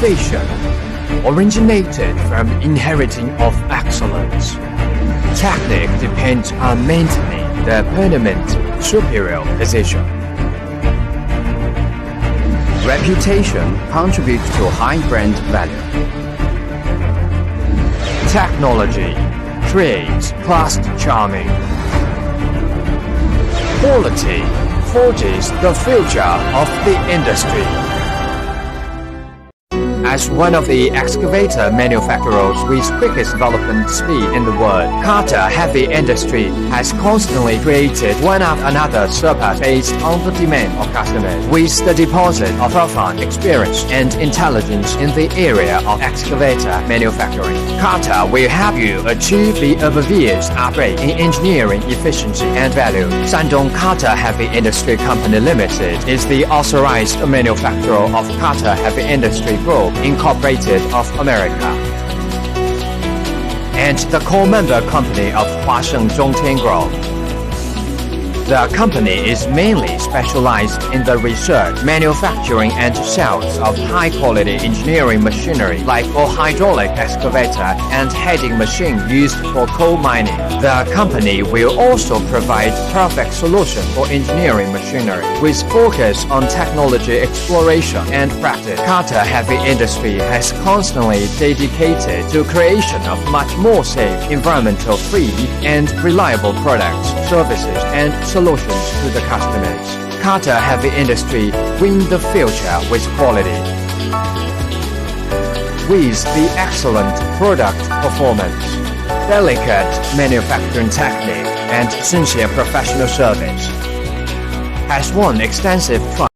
innovation originated from inheriting of excellence. Technique depends on maintaining the permanent superior position. Reputation contributes to high brand value. Technology creates class charming. Quality forges the future of the industry. As one of the excavator manufacturers with quickest development speed in the world, Carter Heavy Industry has constantly created one after another surplus based on the demand of customers. With the deposit of profound experience and intelligence in the area of excavator manufacturing, Carter will help you achieve the obvious upgrade in engineering efficiency and value. Shandong Carter Heavy Industry Company Limited is the authorized manufacturer of Carter Heavy Industry Group Incorporated of America, and the core member company of Huasheng Zhongtian Group. The company is mainly specialized in the research, manufacturing and sales of high-quality engineering machinery like a hydraulic excavator and heading machine used for coal mining. The company will also provide perfect solution for engineering machinery with focus on technology exploration and practice. Carter Heavy Industry has constantly dedicated to creation of much more safe, environmental-free and reliable products, services and solutions to the customers. Carter Heavy Industry win the future with quality. With the excellent product performance, delicate manufacturing technique, and sincere professional service, has won extensive trust